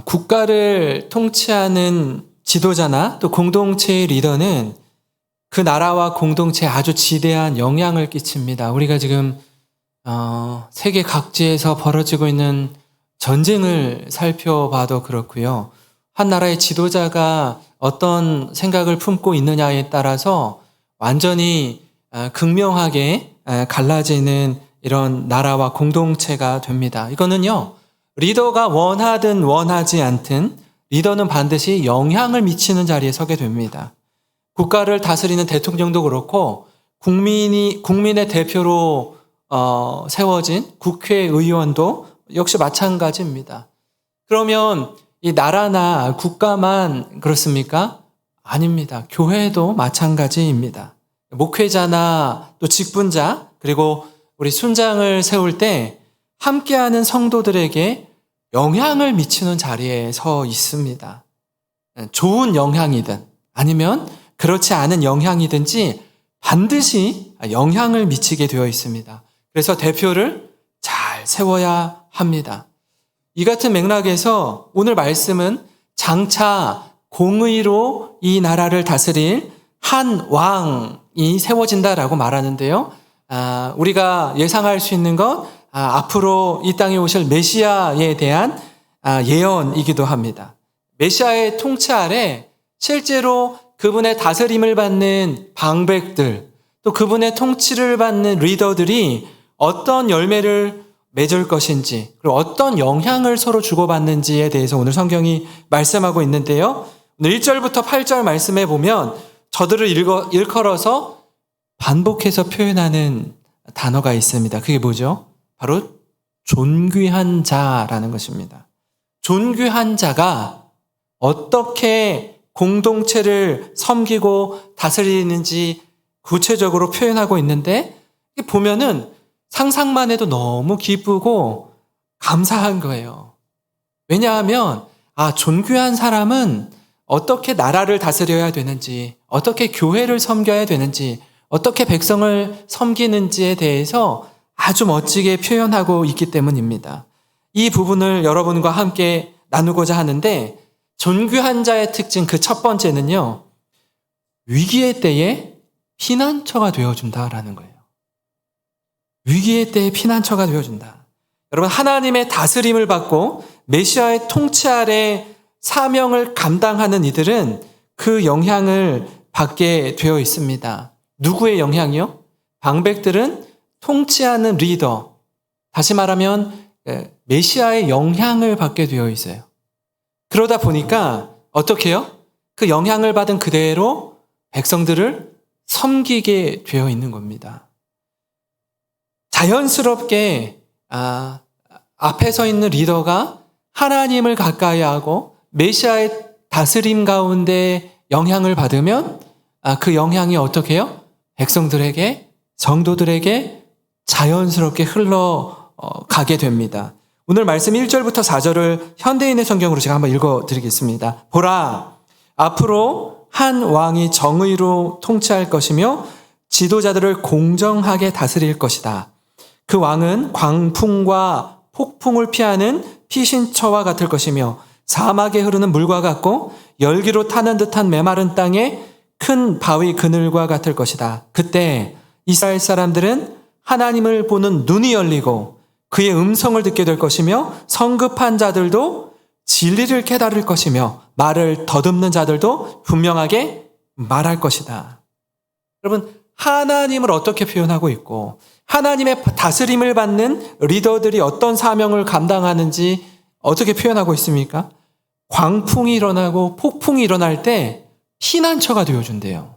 국가를 통치하는 지도자나 또 공동체의 리더는 그 나라와 공동체에 아주 지대한 영향을 끼칩니다. 우리가 지금 세계 각지에서 벌어지고 있는 전쟁을 살펴봐도 그렇고요. 한 나라의 지도자가 어떤 생각을 품고 있느냐에 따라서 완전히 극명하게 갈라지는 이런 나라와 공동체가 됩니다. 이거는요, 리더가 원하든 원하지 않든 리더는 반드시 영향을 미치는 자리에 서게 됩니다. 국가를 다스리는 대통령도 그렇고 국민의 대표로 세워진 국회의원도 역시 마찬가지입니다. 그러면 이 나라나 국가만 그렇습니까? 아닙니다. 교회도 마찬가지입니다. 목회자나 또 직분자 그리고 우리 순장을 세울 때 함께하는 성도들에게 영향을 미치는 자리에 서 있습니다. 좋은 영향이든 아니면 그렇지 않은 영향이든지 반드시 영향을 미치게 되어 있습니다. 그래서 대표를 잘 세워야 합니다. 이 같은 맥락에서 오늘 말씀은 장차 공의로 이 나라를 다스릴 한 왕이 세워진다라고 말하는데요. 우리가 예상할 수 있는 건 앞으로 이 땅에 오실 메시아에 대한 예언이기도 합니다. 메시아의 통치 아래 실제로 그분의 다스림을 받는 방백들, 또 그분의 통치를 받는 리더들이 어떤 열매를 맺을 것인지, 그리고 어떤 영향을 서로 주고받는지에 대해서 오늘 성경이 말씀하고 있는데요. 오늘 1절부터 8절 말씀에 보면 저들을 일컬어서 반복해서 표현하는 단어가 있습니다. 그게 뭐죠? 바로 존귀한 자라는 것입니다. 존귀한 자가 어떻게 공동체를 섬기고 다스리는지 구체적으로 표현하고 있는데 보면은 상상만 해도 너무 기쁘고 감사한 거예요. 왜냐하면 존귀한 사람은 어떻게 나라를 다스려야 되는지, 어떻게 교회를 섬겨야 되는지, 어떻게 백성을 섬기는지에 대해서 아주 멋지게 표현하고 있기 때문입니다. 이 부분을 여러분과 함께 나누고자 하는데 존귀한 자의 특징 그 첫 번째는요. 위기의 때에 피난처가 되어준다라는 거예요. 위기의 때에 피난처가 되어준다. 여러분 하나님의 다스림을 받고 메시아의 통치 아래 사명을 감당하는 이들은 그 영향을 받게 되어 있습니다. 누구의 영향이요? 방백들은 통치하는 리더, 다시 말하면 메시아의 영향을 받게 되어 있어요. 그러다 보니까 어떻게 해요? 그 영향을 받은 그대로 백성들을 섬기게 되어 있는 겁니다. 자연스럽게 앞에 서 있는 리더가 하나님을 가까이 하고 메시아의 다스림 가운데 영향을 받으면 그 영향이 어떻게 해요? 백성들에게, 성도들에게 자연스럽게 흘러가게 됩니다. 오늘 말씀 1절부터 4절을 현대인의 성경으로 제가 한번 읽어드리겠습니다. 보라, 앞으로 한 왕이 정의로 통치할 것이며 지도자들을 공정하게 다스릴 것이다. 그 왕은 광풍과 폭풍을 피하는 피신처와 같을 것이며 사막에 흐르는 물과 같고 열기로 타는 듯한 메마른 땅에 큰 바위 그늘과 같을 것이다. 그때 이스라엘 사람들은 하나님을 보는 눈이 열리고 그의 음성을 듣게 될 것이며 성급한 자들도 진리를 깨달을 것이며 말을 더듬는 자들도 분명하게 말할 것이다. 여러분 하나님을 어떻게 표현하고 있고 하나님의 다스림을 받는 리더들이 어떤 사명을 감당하는지 어떻게 표현하고 있습니까? 광풍이 일어나고 폭풍이 일어날 때 피난처가 되어준대요.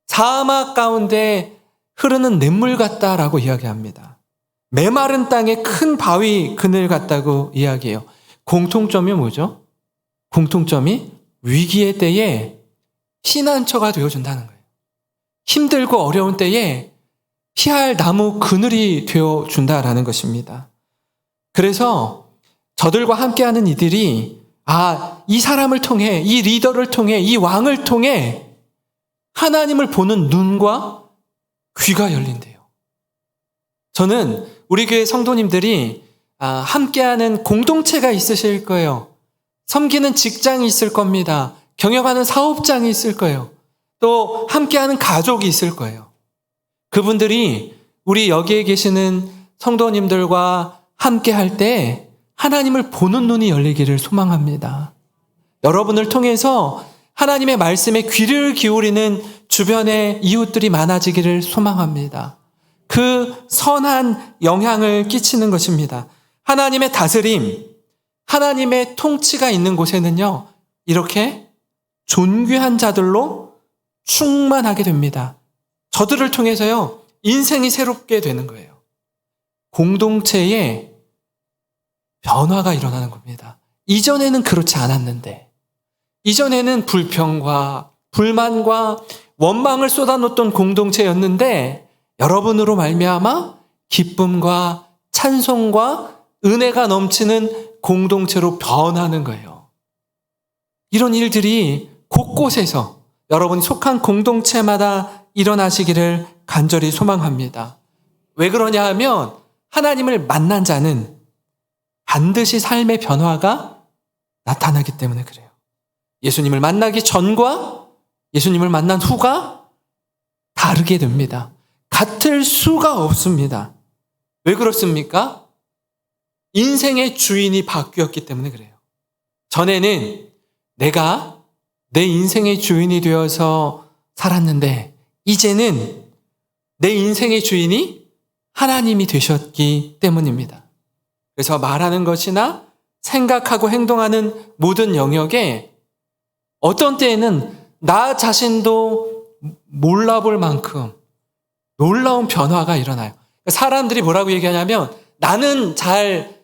사막 가운데 흐르는 냇물 같다라고 이야기합니다. 메마른 땅에 큰 바위 그늘 같다고 이야기해요. 공통점이 뭐죠? 공통점이 위기의 때에 피난처가 되어준다는 거예요. 힘들고 어려운 때에 피할 나무 그늘이 되어준다라는 것입니다. 그래서 저들과 함께하는 이들이 이 사람을 통해, 이 리더를 통해, 이 왕을 통해 하나님을 보는 눈과 귀가 열린대요. 저는 우리 교회 성도님들이 함께하는 공동체가 있으실 거예요. 섬기는 직장이 있을 겁니다. 경영하는 사업장이 있을 거예요. 또 함께하는 가족이 있을 거예요. 그분들이 우리 여기에 계시는 성도님들과 함께할 때 하나님을 보는 눈이 열리기를 소망합니다. 여러분을 통해서 하나님의 말씀에 귀를 기울이는 주변의 이웃들이 많아지기를 소망합니다. 그 선한 영향을 끼치는 것입니다. 하나님의 다스림, 하나님의 통치가 있는 곳에는요, 이렇게 존귀한 자들로 충만하게 됩니다. 저들을 통해서요, 인생이 새롭게 되는 거예요. 공동체에 변화가 일어나는 겁니다. 이전에는 그렇지 않았는데, 이전에는 불평과 불만과 원망을 쏟아놓던 공동체였는데 여러분으로 말미암아 기쁨과 찬송과 은혜가 넘치는 공동체로 변하는 거예요. 이런 일들이 곳곳에서 여러분이 속한 공동체마다 일어나시기를 간절히 소망합니다. 왜 그러냐 하면 하나님을 만난 자는 반드시 삶의 변화가 나타나기 때문에 그래요. 예수님을 만나기 전과 예수님을 만난 후가 다르게 됩니다. 같을 수가 없습니다. 왜 그렇습니까? 인생의 주인이 바뀌었기 때문에 그래요. 전에는 내가 내 인생의 주인이 되어서 살았는데 이제는 내 인생의 주인이 하나님이 되셨기 때문입니다. 그래서 말하는 것이나 생각하고 행동하는 모든 영역에 어떤 때에는 나 자신도 몰라볼 만큼 놀라운 변화가 일어나요. 사람들이 뭐라고 얘기하냐면 나는 잘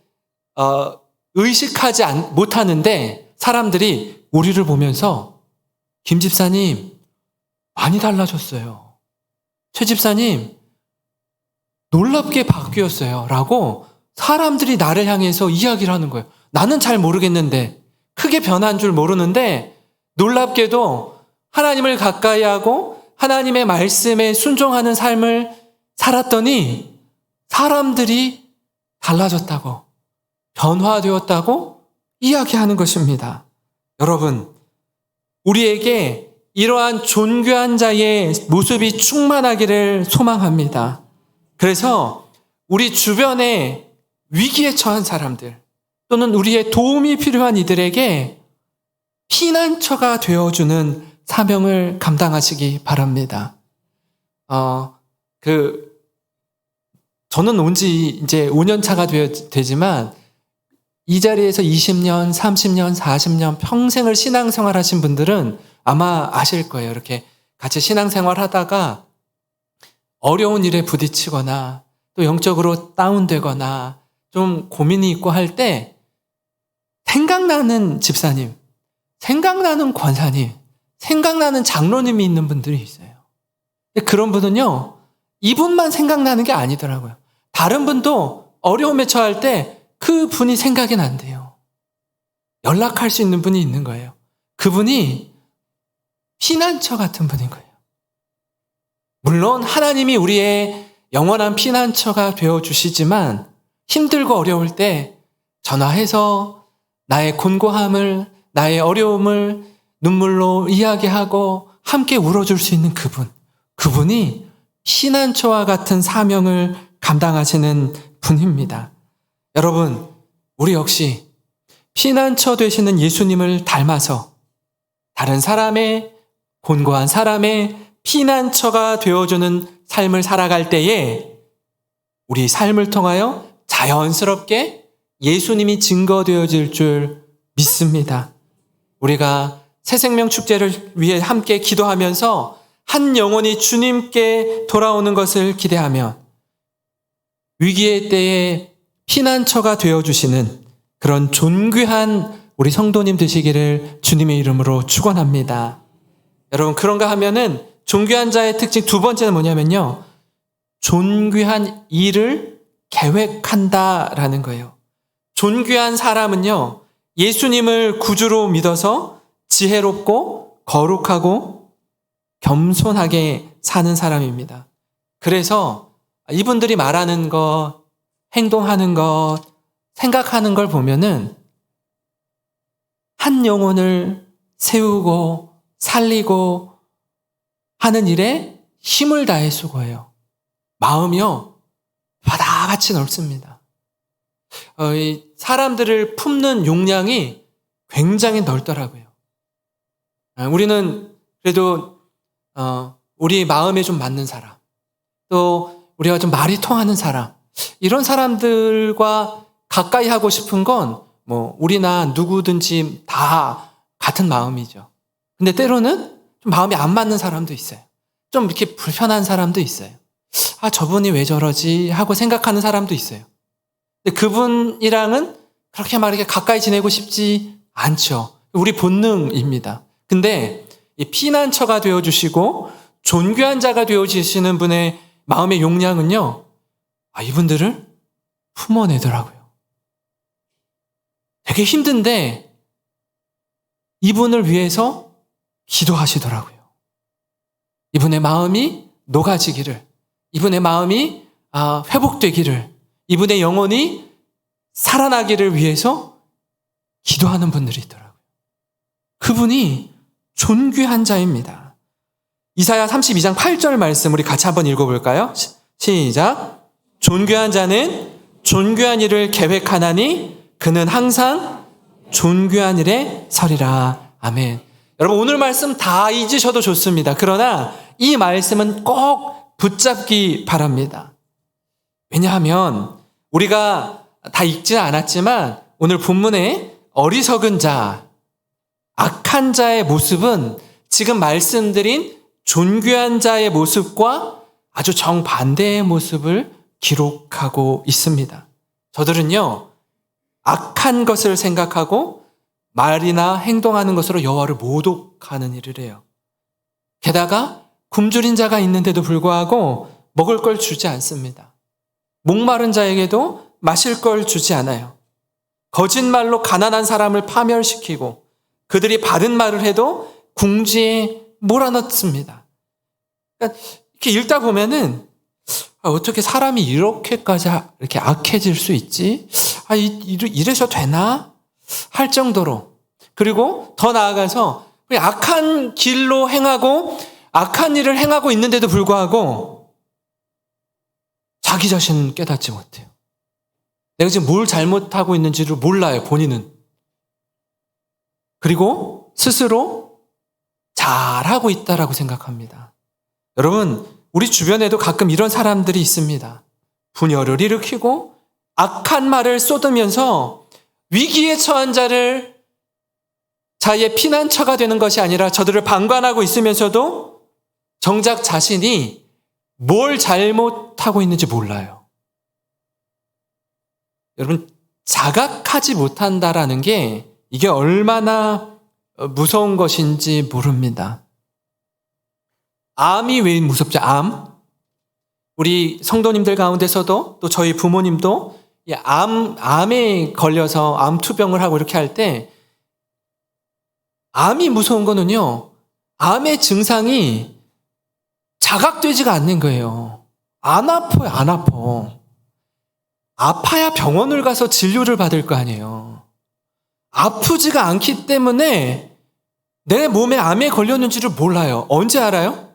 의식하지 못하는데 사람들이 우리를 보면서 김 집사님 많이 달라졌어요. 최 집사님 놀랍게 바뀌었어요. 라고 사람들이 나를 향해서 이야기를 하는 거예요. 나는 잘 모르겠는데 크게 변한 줄 모르는데 놀랍게도 하나님을 가까이 하고 하나님의 말씀에 순종하는 삶을 살았더니 사람들이 달라졌다고, 변화되었다고 이야기하는 것입니다. 여러분, 우리에게 이러한 존귀한 자의 모습이 충만하기를 소망합니다. 그래서 우리 주변에 위기에 처한 사람들 또는 우리의 도움이 필요한 이들에게 피난처가 되어주는 사명을 감당하시기 바랍니다. 저는 온 지 이제 5년 차가 되지만 이 자리에서 20년, 30년, 40년 평생을 신앙생활 하신 분들은 아마 아실 거예요. 이렇게 같이 신앙생활 하다가 어려운 일에 부딪히거나 또 영적으로 다운되거나 좀 고민이 있고 할 때 생각나는 집사님, 생각나는 권사님, 생각나는 장로님이 있는 분들이 있어요. 그런 분은요, 이분만 생각나는 게 아니더라고요. 다른 분도 어려움에 처할 때 그 분이 생각이 난대요. 연락할 수 있는 분이 있는 거예요. 그분이 피난처 같은 분인 거예요. 물론 하나님이 우리의 영원한 피난처가 되어주시지만 힘들고 어려울 때 전화해서 나의 곤고함을, 나의 어려움을 눈물로 이야기하고 함께 울어줄 수 있는 그분이 피난처와 같은 사명을 감당하시는 분입니다. 여러분, 우리 역시 피난처 되시는 예수님을 닮아서 다른 사람의, 곤고한 사람의 피난처가 되어주는 삶을 살아갈 때에 우리 삶을 통하여 자연스럽게 예수님이 증거되어질 줄 믿습니다. 우리가 새생명 축제를 위해 함께 기도하면서 한 영혼이 주님께 돌아오는 것을 기대하며 위기의 때에 피난처가 되어주시는 그런 존귀한 우리 성도님 되시기를 주님의 이름으로 축원합니다. 여러분, 그런가 하면은 존귀한 자의 특징 두 번째는 뭐냐면요, 존귀한 일을 계획한다라는 거예요. 존귀한 사람은요, 예수님을 구주로 믿어서 지혜롭고 거룩하고 겸손하게 사는 사람입니다. 그래서 이분들이 말하는 것, 행동하는 것, 생각하는 걸 보면은 한 영혼을 세우고 살리고 하는 일에 힘을 다해 수고해요. 마음이요, 바다같이 넓습니다. 이 사람들을 품는 용량이 굉장히 넓더라고요. 우리는 그래도 우리 마음에 좀 맞는 사람, 또 우리가 좀 말이 통하는 사람, 이런 사람들과 가까이 하고 싶은 건 뭐 우리나 누구든지 다 같은 마음이죠. 근데 때로는 좀 마음이 안 맞는 사람도 있어요. 좀 이렇게 불편한 사람도 있어요. 아, 저분이 왜 저러지 하고 생각하는 사람도 있어요. 근데 그분이랑은 그렇게 막 이렇게 가까이 지내고 싶지 않죠. 우리 본능입니다. 근데 이 피난처가 되어주시고 존귀한 자가 되어주시는 분의 마음의 용량은요, 이분들을 품어내더라고요. 되게 힘든데 이분을 위해서 기도하시더라고요. 이분의 마음이 녹아지기를, 이분의 마음이 회복되기를, 이분의 영혼이 살아나기를 위해서 기도하는 분들이 있더라고요. 그분이 존귀한 자입니다. 이사야 32장 8절 말씀 우리 같이 한번 읽어볼까요? 시작. 존귀한 자는 존귀한 일을 계획하나니 그는 항상 존귀한 일에 서리라. 아멘. 여러분, 오늘 말씀 다 잊으셔도 좋습니다. 그러나 이 말씀은 꼭 붙잡기 바랍니다. 왜냐하면 우리가 다 읽지는 않았지만 오늘 본문에 어리석은 자, 악한 자의 모습은 지금 말씀드린 존귀한 자의 모습과 아주 정반대의 모습을 기록하고 있습니다. 저들은요, 악한 것을 생각하고 말이나 행동하는 것으로 여호와를 모독하는 일을 해요. 게다가 굶주린 자가 있는데도 불구하고 먹을 걸 주지 않습니다. 목마른 자에게도 마실 걸 주지 않아요. 거짓말로 가난한 사람을 파멸시키고 그들이 받은 말을 해도 궁지에 몰아넣습니다. 그러니까 이렇게 읽다 보면은 어떻게 사람이 이렇게까지 이렇게 악해질 수 있지? 이래서 되나? 할 정도로. 그리고 더 나아가서 악한 길로 행하고 악한 일을 행하고 있는데도 불구하고 자기 자신은 깨닫지 못해요. 내가 지금 뭘 잘못하고 있는지를 몰라요, 본인은. 그리고 스스로 잘하고 있다라고 생각합니다. 여러분, 우리 주변에도 가끔 이런 사람들이 있습니다. 분열을 일으키고 악한 말을 쏟으면서 위기에 처한 자를 자기의 피난처가 되는 것이 아니라 저들을 방관하고 있으면서도 정작 자신이 뭘 잘못하고 있는지 몰라요. 여러분, 자각하지 못한다라는 게 이게 얼마나 무서운 것인지 모릅니다. 암이 왜 무섭죠? 암. 우리 성도님들 가운데서도 또 저희 부모님도 암에 걸려서 암 투병을 하고 이렇게 할 때 암이 무서운 거는요, 암의 증상이 자각되지가 않는 거예요. 안 아파요, 안 아파. 아파야 병원을 가서 진료를 받을 거 아니에요. 아프지가 않기 때문에 내 몸에 암에 걸렸는지를 몰라요. 언제 알아요?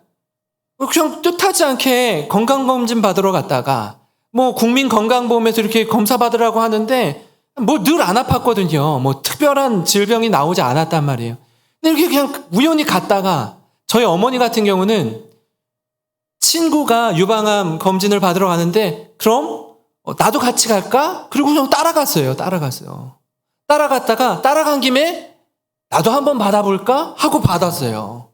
그냥 뜻하지 않게 건강검진 받으러 갔다가 뭐 국민건강보험에서 이렇게 검사 받으라고 하는데 뭐 늘 안 아팠거든요. 뭐 특별한 질병이 나오지 않았단 말이에요. 근데 이렇게 그냥 우연히 갔다가 저희 어머니 같은 경우는 친구가 유방암 검진을 받으러 가는데 그럼 나도 같이 갈까? 그리고 그냥 따라갔어요. 따라갔다가 따라간 김에 나도 한번 받아볼까? 하고 받았어요.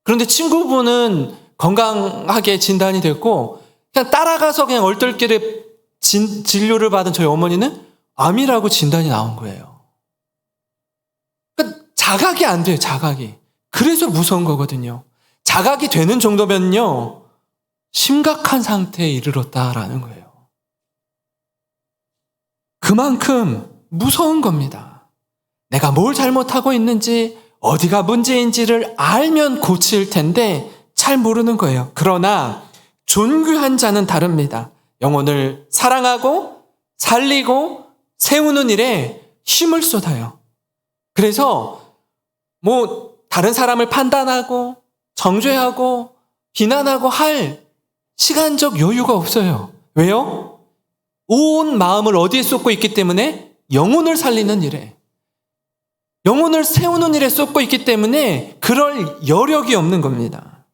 그런데 친구분은 건강하게 진단이 됐고 그냥 따라가서 그냥 얼떨결에 진료를 받은 저희 어머니는 암이라고 진단이 나온 거예요. 그러니까 자각이 안 돼요, 자각이. 그래서 무서운 거거든요. 자각이 되는 정도면요, 심각한 상태에 이르렀다라는 거예요. 그만큼 무서운 겁니다. 내가 뭘 잘못하고 있는지, 어디가 문제인지를 알면 고칠 텐데 잘 모르는 거예요. 그러나 존귀한 자는 다릅니다. 영혼을 사랑하고 살리고 세우는 일에 힘을 쏟아요. 그래서 다른 사람을 판단하고 정죄하고 비난하고 할 시간적 여유가 없어요. 왜요? 온 마음을 어디에 쏟고 있기 때문에 영혼을 살리는 일에, 영혼을 세우는 일에 쏟고 있기 때문에 그럴 여력이 없는 겁니다.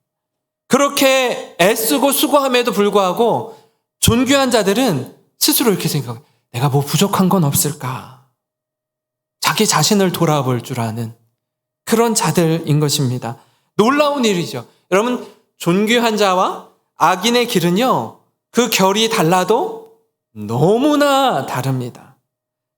그렇게 애쓰고 수고함에도 불구하고 존귀한 자들은 스스로 이렇게 생각해요. 내가 뭐 부족한 건 없을까? 자기 자신을 돌아볼 줄 아는 그런 자들인 것입니다. 놀라운 일이죠. 여러분, 존귀한 자와 악인의 길은요, 그 결이 달라도 너무나 다릅니다.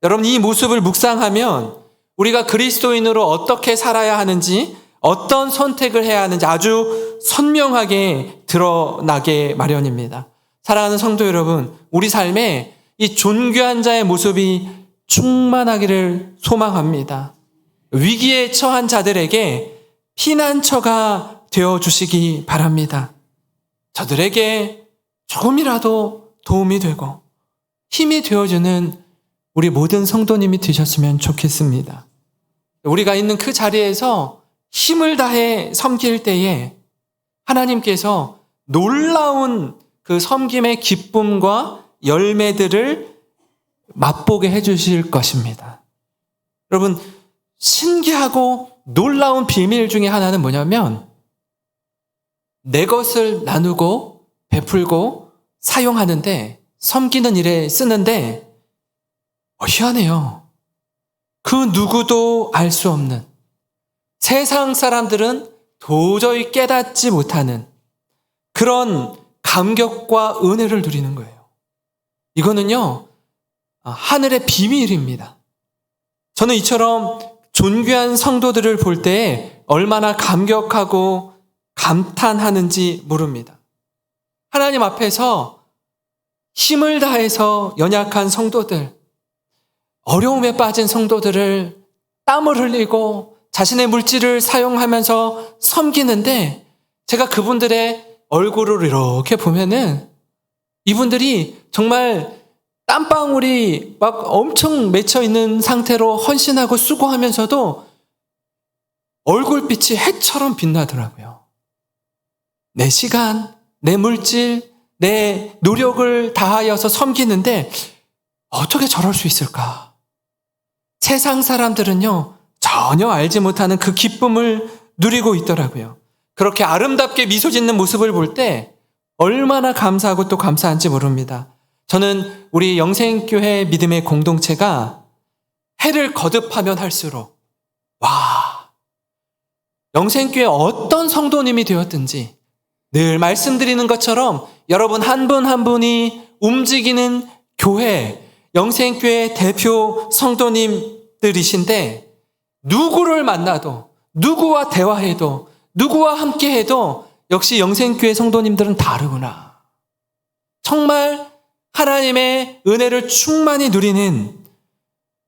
여러분, 이 모습을 묵상하면 우리가 그리스도인으로 어떻게 살아야 하는지, 어떤 선택을 해야 하는지 아주 선명하게 드러나게 마련입니다. 사랑하는 성도 여러분, 우리 삶에 이 존귀한 자의 모습이 충만하기를 소망합니다. 위기에 처한 자들에게 피난처가 되어주시기 바랍니다. 저들에게 조금이라도 도움이 되고 힘이 되어주는 우리 모든 성도님이 되셨으면 좋겠습니다. 우리가 있는 그 자리에서 힘을 다해 섬길 때에 하나님께서 놀라운 그 섬김의 기쁨과 열매들을 맛보게 해주실 것입니다. 여러분, 신기하고 놀라운 비밀 중에 하나는 뭐냐면 내 것을 나누고 베풀고 사용하는데, 섬기는 일에 쓰는데 희한해요. 그 누구도 알 수 없는, 세상 사람들은 도저히 깨닫지 못하는 그런 감격과 은혜를 누리는 거예요. 이거는요, 하늘의 비밀입니다. 저는 이처럼 존귀한 성도들을 볼 때 얼마나 감격하고 감탄하는지 모릅니다. 하나님 앞에서 힘을 다해서 연약한 성도들, 어려움에 빠진 성도들을 땀을 흘리고 자신의 물질을 사용하면서 섬기는데, 제가 그분들의 얼굴을 이렇게 보면은 이분들이 정말 땀방울이 막 엄청 맺혀 있는 상태로 헌신하고 수고하면서도 얼굴빛이 해처럼 빛나더라고요. 내 시간, 내 물질, 내 노력을 다하여서 섬기는데 어떻게 저럴 수 있을까? 세상 사람들은요, 전혀 알지 못하는 그 기쁨을 누리고 있더라고요. 그렇게 아름답게 미소 짓는 모습을 볼 때 얼마나 감사하고 또 감사한지 모릅니다. 저는 우리 영생교회 믿음의 공동체가 해를 거듭하면 할수록 영생교회 어떤 성도님이 되었든지 늘 말씀드리는 것처럼 여러분 한 분 한 분이 움직이는 교회, 영생교회 대표 성도님들이신데, 누구를 만나도, 누구와 대화해도, 누구와 함께해도 역시 영생교회 성도님들은 다르구나. 정말 하나님의 은혜를 충만히 누리는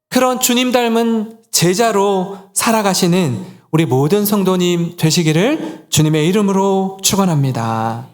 그런 주님 닮은 제자로 살아가시는 우리 모든 성도님 되시기를 주님의 이름으로 축원합니다.